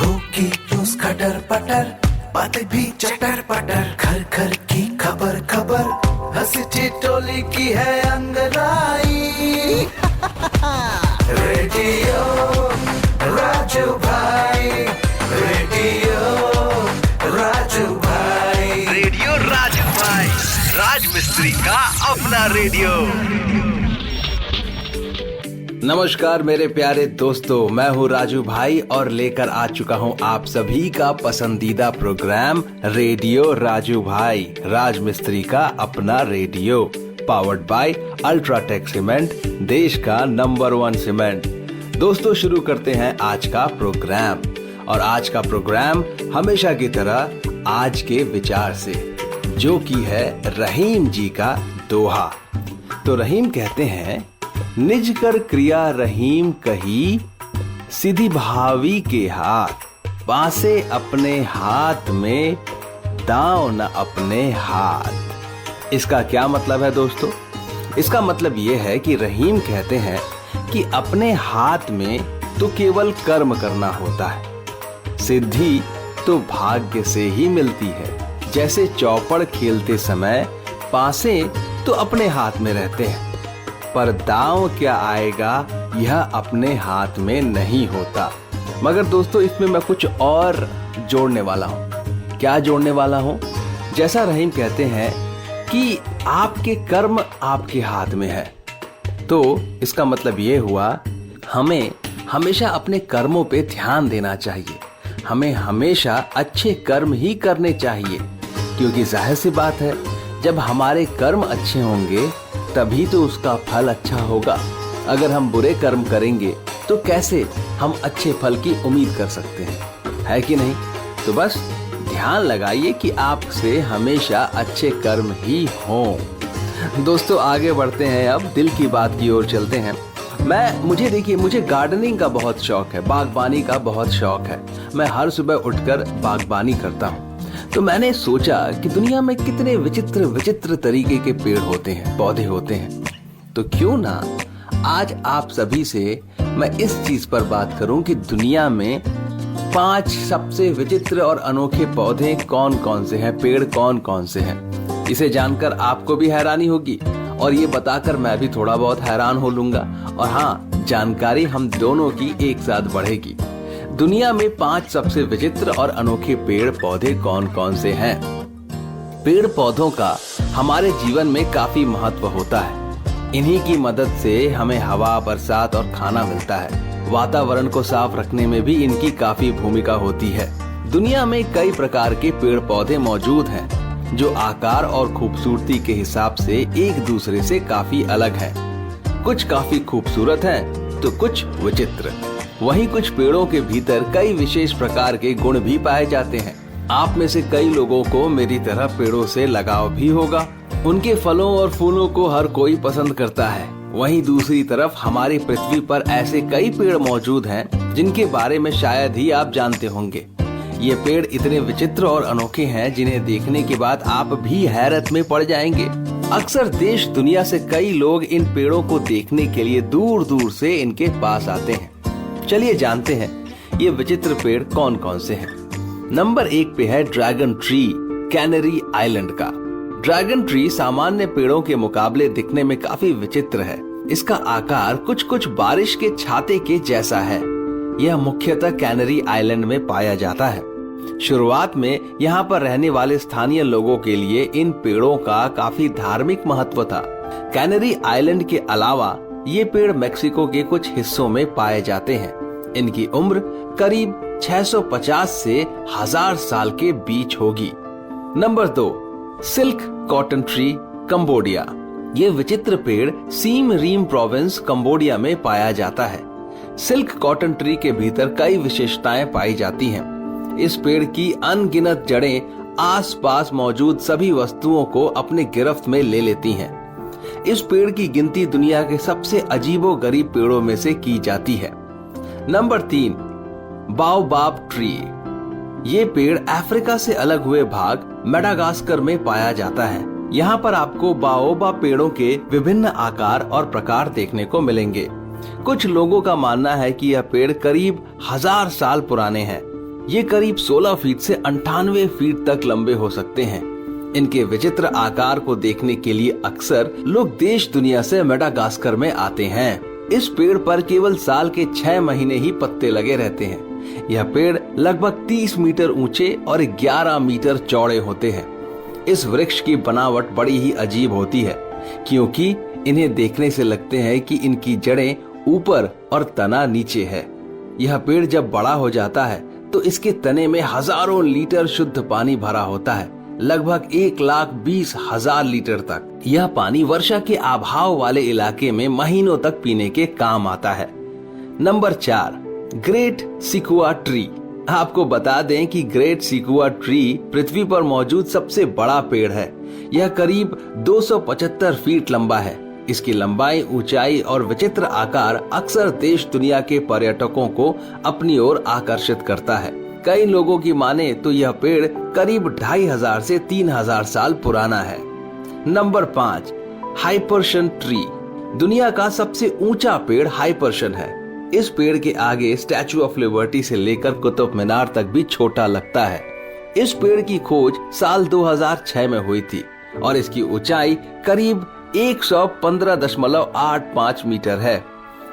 होगी रोज खटर पटर, बातें भी चटर पटर, घर घर की खबर खबर, हंसी ठिठोली की है अंगड़ाई। रेडियो राजू भाई, रेडियो राजू भाई, रेडियो राजू भाई, राज मिस्त्री का अपना रेडियो। नमस्कार मेरे प्यारे दोस्तों, मैं हूँ राजू भाई और लेकर आ चुका हूँ आप सभी का पसंदीदा प्रोग्राम रेडियो राजू भाई, राज मिस्त्री का अपना radio, powered by UltraTech cement, देश का नंबर 1 सीमेंट। दोस्तों शुरू करते हैं आज का प्रोग्राम, और आज का प्रोग्राम हमेशा की तरह आज के विचार से, जो कि है रहीम जी का दोहा। तो रहीम कहते हैं, निज कर क्रिया रहीम कही, सीधी भावी के हाथ, पासे अपने हाथ में, दांव न अपने हाथ। इसका क्या मतलब है दोस्तों? इसका मतलब ये है कि रहीम कहते हैं कि अपने हाथ में तो केवल कर्म करना होता है, सिद्धि तो भाग्य से ही मिलती है। जैसे चौपड़ खेलते समय पासे तो अपने हाथ में रहते हैं, पर दांव क्या आएगा यह अपने हाथ में नहीं होता। मगर दोस्तों इसमें मैं कुछ और जोड़ने वाला हूँ। क्या जोड़ने वाला हूँ? जैसा रहीम कहते हैं कि आपके कर्म आपके हाथ में है, तो इसका मतलब ये हुआ हमें हमेशा अपने कर्मों पे ध्यान देना चाहिए। हमें हमेशा अच्छे कर्म ही करने चाहिए, क्योंकि जाहिर सी बात है जब हमारे कर्म अच्छे होंगे तभी तो उसका फल अच्छा होगा। अगर हम बुरे कर्म करेंगे तो कैसे हम अच्छे फल की उम्मीद कर सकते हैं, है कि नहीं? तो बस ध्यान लगाइए कि आपसे हमेशा अच्छे कर्म ही हों। दोस्तों आगे बढ़ते हैं, अब दिल की बात की ओर चलते हैं। मुझे गार्डनिंग का बहुत शौक है, बागबानी का बहुत शौक है। मैं हर सुबह उठकर बागबानी करता हूँ। तो मैंने सोचा कि दुनिया में कितने विचित्र विचित्र तरीके के पेड़ होते हैं, पौधे होते हैं, तो क्यों ना आज आप सभी से मैं इस चीज पर बात करूं कि दुनिया में 5 सबसे विचित्र और अनोखे पौधे कौन कौन से हैं, पेड़ कौन कौन से हैं। इसे जानकर आपको भी हैरानी होगी और ये बताकर मैं भी थोड़ा बहुत हैरान हो लूंगा, और हाँ, जानकारी हम दोनों की एक साथ बढ़ेगी। दुनिया में 5 सबसे विचित्र और अनोखे पेड़ पौधे कौन कौन से हैं? पेड़ पौधों का हमारे जीवन में काफी महत्व होता है। इन्हीं की मदद से हमें हवा, बरसात और खाना मिलता है। वातावरण को साफ रखने में भी इनकी काफी भूमिका होती है। दुनिया में कई प्रकार के पेड़ पौधे मौजूद हैं, जो आकार और खूबसूरती के हिसाब से एक दूसरे से काफी अलग हैं। कुछ काफी खूबसूरत हैं, तो कुछ विचित्र। वहीं कुछ पेड़ों के भीतर कई विशेष प्रकार के गुण भी पाए जाते हैं। आप में से कई लोगों को मेरी तरह पेड़ों से लगाव भी होगा। उनके फलों और फूलों को हर कोई पसंद करता है। वहीं दूसरी तरफ हमारी पृथ्वी पर ऐसे कई पेड़ मौजूद हैं जिनके बारे में शायद ही आप जानते होंगे। ये पेड़ इतने विचित्र और अनोखे हैं जिन्हें देखने के बाद आप भी हैरत में पड़ जाएंगे। अक्सर देश दुनिया से कई लोग इन पेड़ों को देखने के लिए दूर दूर से इनके पास आते हैं। चलिए जानते हैं ये विचित्र पेड़ कौन कौन से हैं। नंबर 1 पे है ड्रैगन ट्री, कैनरी आइलैंड का। ड्रैगन ट्री सामान्य पेड़ों के मुकाबले दिखने में काफी विचित्र है। इसका आकार कुछ कुछ बारिश के छाते के जैसा है। यह मुख्यतः कैनरी आइलैंड में पाया जाता है। शुरुआत में यहाँ पर रहने वाले स्थानीय लोगों के लिए इन पेड़ों का काफी धार्मिक महत्व था। कैनरी आइलैंड के अलावा ये पेड़ मेक्सिको के कुछ हिस्सों में पाए जाते हैं। इनकी उम्र करीब 650 से 1000 साल के बीच होगी। Number 2, silk cotton tree, Cambodia. ये विचित्र पेड़ सीम रीम प्रोविंस, कंबोडिया में पाया जाता है। सिल्क कॉटन ट्री के भीतर कई विशेषताएं पाई जाती हैं। इस पेड़ की अनगिनत जड़ें आसपास मौजूद सभी वस्तुओं को अपने गिरफ्त में ले लेती हैं। इस पेड़ की गिनती दुनिया के सबसे अजीबोगरीब पेड़ों में से की जाती है। Number 3, baobab tree. ये पेड़ अफ्रीका से अलग हुए भाग मेडागास्कर में पाया जाता है। यहाँ पर आपको बाओबाब पेड़ों के विभिन्न आकार और प्रकार देखने को मिलेंगे। कुछ लोगों का मानना है कि यह पेड़ करीब 1000 साल पुराने हैं। ये करीब 16 फीट से 98 फीट तक लंबे हो सकते हैं। इनके विचित्र आकार को देखने के लिए अक्सर लोग देश दुनिया से मेडागास्कर में आते हैं। इस पेड़ पर केवल साल के 6 महीने ही पत्ते लगे रहते हैं। यह पेड़ लगभग 30 मीटर ऊंचे और 11 मीटर चौड़े होते हैं। इस वृक्ष की बनावट बड़ी ही अजीब होती है, क्योंकि इन्हें देखने से लगते हैं कि इनकी जड़ें ऊपर और तना नीचे है। यह पेड़ जब बड़ा हो जाता है तो इसके तने में हजारों लीटर शुद्ध पानी भरा होता है, लगभग 1,20,000 लीटर तक। यह पानी वर्षा के अभाव वाले इलाके में महीनों तक पीने के काम आता है। Number 4, great sequoia tree. आपको बता दें कि ग्रेट सिकुआ ट्री पृथ्वी पर मौजूद सबसे बड़ा पेड़ है। यह करीब 275 फीट लंबा है। इसकी लंबाई, ऊंचाई और विचित्र आकार अक्सर देश दुनिया के पर्यटकों को अपनी ओर आकर्षित करता है। कई लोगों की माने तो यह पेड़ करीब 2500 से 3000 साल पुराना है। Number 5, Hyperion tree. दुनिया का सबसे ऊंचा पेड़ हाइपर्शन है। इस पेड़ के आगे स्टैचू ऑफ लिबर्टी से लेकर कुतुब मीनार तक भी छोटा लगता है। इस पेड़ की खोज साल 2006 में हुई थी और इसकी ऊंचाई करीब 115.85 मीटर है।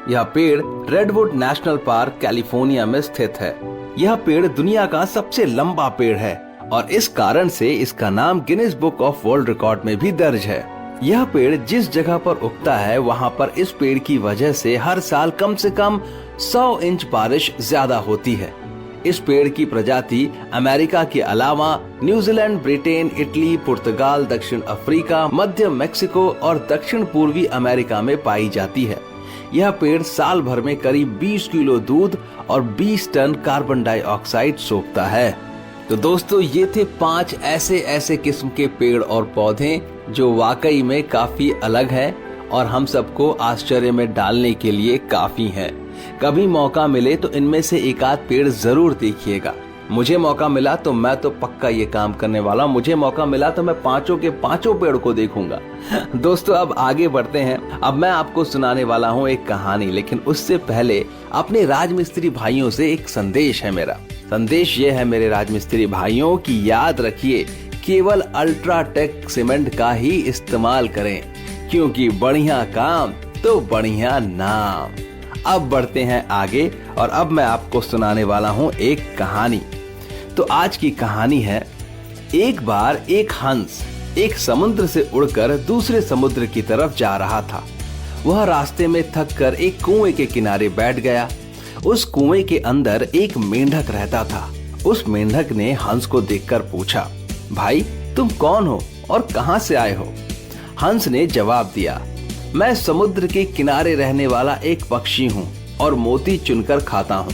यह पेड़ रेडवुड नेशनल पार्क कैलिफोर्निया में स्थित है। यह पेड़ दुनिया का सबसे लंबा पेड़ है और इस कारण से इसका नाम Guinness book of world record में भी दर्ज है। यह पेड़ जिस जगह पर उगता है वहाँ पर इस पेड़ की वजह से हर साल कम से कम 100 इंच बारिश ज्यादा होती है। इस पेड़ की प्रजाति अमेरिका के अलावा न्यूजीलैंड, ब्रिटेन, इटली, पुर्तगाल, दक्षिण अफ्रीका, मध्य मेक्सिको और दक्षिण पूर्वी अमेरिका में पाई जाती है। यह पेड़ साल भर में करीब 20 किलो दूध और 20 टन कार्बन डाइऑक्साइड सोखता है। तो दोस्तों, ये थे 5 ऐसे किस्म के पेड़ और पौधे जो वाकई में काफी अलग है और हम सबको आश्चर्य में डालने के लिए काफी है। कभी मौका मिले तो इनमें से एक आध पेड़ जरूर देखिएगा। मुझे मौका मिला तो मैं तो पक्का ये काम करने वाला हूँ। मुझे मौका मिला तो मैं 5 के 5 पेड़ को देखूंगा। दोस्तों, अब आगे बढ़ते हैं। अब मैं आपको सुनाने वाला हूँ एक कहानी, लेकिन उससे पहले अपने राजमिस्त्री भाइयों से एक संदेश है मेरा। संदेश ये है मेरे राजमिस्त्री भाइयों की याद रखिए, केवल अल्ट्राटेक सीमेंट का ही इस्तेमाल करें, क्योंकि बढ़िया काम तो बढ़िया नाम। अब बढ़ते हैं आगे और अब मैं आपको सुनाने वाला हूँ एक कहानी। तो आज की कहानी है, एक बार एक हंस एक समुद्र से उड़कर दूसरे समुद्र की तरफ जा रहा था। वह रास्ते में थककर एक कुएं के किनारे बैठ गया। उस कुएं के अंदर एक मेंढक रहता था। उस मेंढक ने हंस को देखकर पूछा, भाई तुम कौन हो और कहां से आए हो? हंस ने जवाब दिया, मैं समुद्र के किनारे रहने वाला एक पक्षी हूँ और मोती चुनकर खाता हूँ।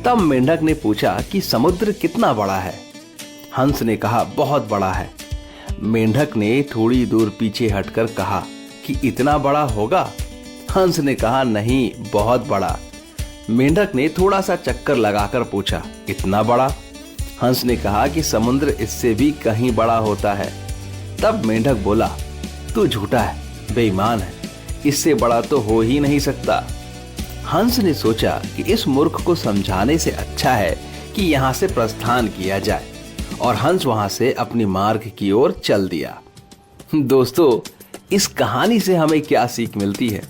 तब मेंढक ने पूछा कि समुद्र कितना बड़ा है? हंस ने कहा, बहुत बड़ा है। मेंढक ने थोड़ी दूर पीछे हटकर कहा कि इतना बड़ा होगा? हंस ने कहा, नहीं, बहुत बड़ा। मेंढक ने थोड़ा सा चक्कर लगाकर पूछा, इतना बड़ा? हंस ने कहा कि समुद्र इससे भी कहीं बड़ा होता है। तब मेंढक बोला, तू झूठा है, बेईमान है, इससे बड़ा तो हो ही नहीं सकता। हंस ने सोचा कि इस मूर्ख को समझाने से अच्छा है कि यहाँ से प्रस्थान किया जाए, और हंस वहां से अपनी मार्ग की ओर चल दिया। दोस्तों, इस कहानी से हमें क्या सीख मिलती है?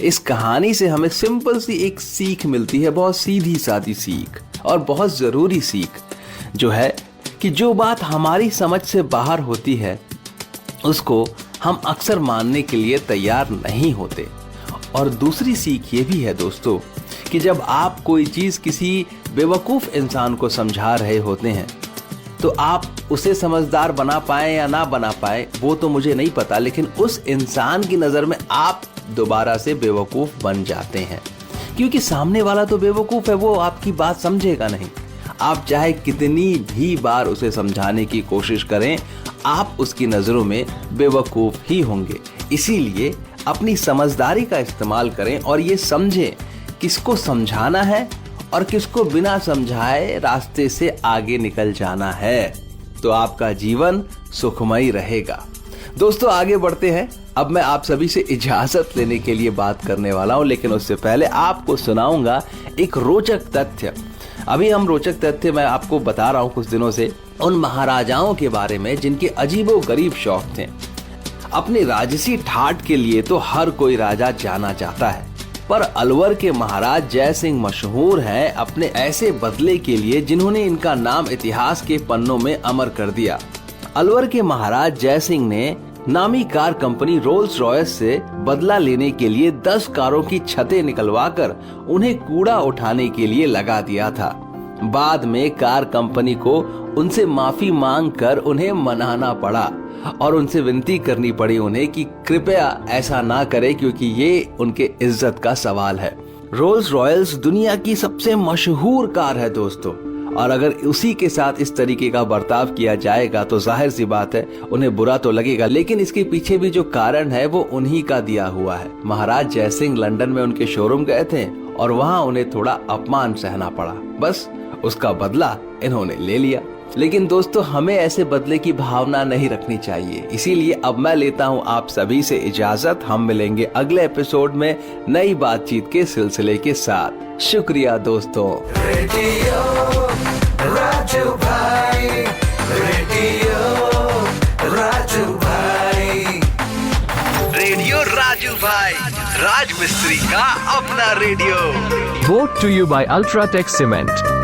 इस कहानी से हमें सिंपल सी एक सीख मिलती है, बहुत सीधी सादी सीख और बहुत जरूरी सीख, जो है कि जो बात हमारी समझ से बाहर होती है उसको हम अक्सर मानने के लिए तैयार नहीं होते। और दूसरी सीख ये भी है दोस्तों कि जब आप कोई चीज किसी बेवकूफ इंसान को समझा रहे होते हैं तो आप उसे समझदार बना पाए या ना बना पाए वो तो मुझे नहीं पता, लेकिन उस इंसान की नजर में आप दोबारा से बेवकूफ बन जाते हैं, क्योंकि सामने वाला तो बेवकूफ है, वो आपकी बात समझेगा नहीं। आप चाहे कितनी भी बार उसे समझाने की कोशिश करें, आप उसकी नजरों में बेवकूफ ही होंगे। इसीलिए अपनी समझदारी का इस्तेमाल करें और ये समझें किसको समझाना है और किसको बिना समझाए रास्ते से आगे निकल जाना है, तो आपका जीवन सुखमय रहेगा। दोस्तों, आगे बढ़ते हैं। अब मैं आप सभी से इजाजत लेने के लिए बात करने वाला हूं, लेकिन उससे पहले आपको सुनाऊंगा एक रोचक तथ्य अभी हम रोचक तथ्य मैं आपको बता रहा हूँ कुछ दिनों से उन महाराजाओं के बारे में जिनके अजीबोगरीब शौक थे। अपनी राजसी ठाठ के लिए तो हर कोई राजा जाना चाहता है, पर अलवर के महाराज जय सिंह मशहूर हैं अपने ऐसे बदले के लिए जिन्होंने इनका नाम इतिहास के पन्नों में अमर कर दिया। अलवर के महाराज जय सिंह ने नामी कार कंपनी रोल्स रॉयस से बदला लेने के लिए 10 कारों की छतें निकलवाकर उन्हें कूड़ा उठाने के लिए लगा दिया था। बाद में कार कंपनी को उनसे माफी मांगकर उन्हें मनाना पड़ा और उनसे विनती करनी पड़ी उन्हें कि कृपया ऐसा ना करें, क्योंकि ये उनके इज्जत का सवाल है। रोल्स रॉयल्स दुनिया की सबसे मशहूर कार है दोस्तों, और अगर उसी के साथ इस तरीके का बर्ताव किया जाएगा तो जाहिर सी बात है उन्हें बुरा तो लगेगा, लेकिन इसके पीछे भी जो कारण है वो उन्हीं का दिया हुआ है। महाराज जय सिंह लंदन में उनके शोरूम गए थे और वहां उन्हें थोड़ा अपमान सहना पड़ा, बस उसका बदला इन्होंने ले लिया। लेकिन दोस्तों हमें ऐसे बदले की भावना नहीं रखनी चाहिए, इसीलिए अब मैं लेता हूं आप सभी से इजाजत। हम मिलेंगे अगले एपिसोड में नई बातचीत के सिलसिले के साथ। शुक्रिया दोस्तों। रेडियो राजू भाई, रेडियो राजू भाई, रेडियो राजू भाई, राज मिस्त्री का अपना radio. Brought to you by Ultratech Cement.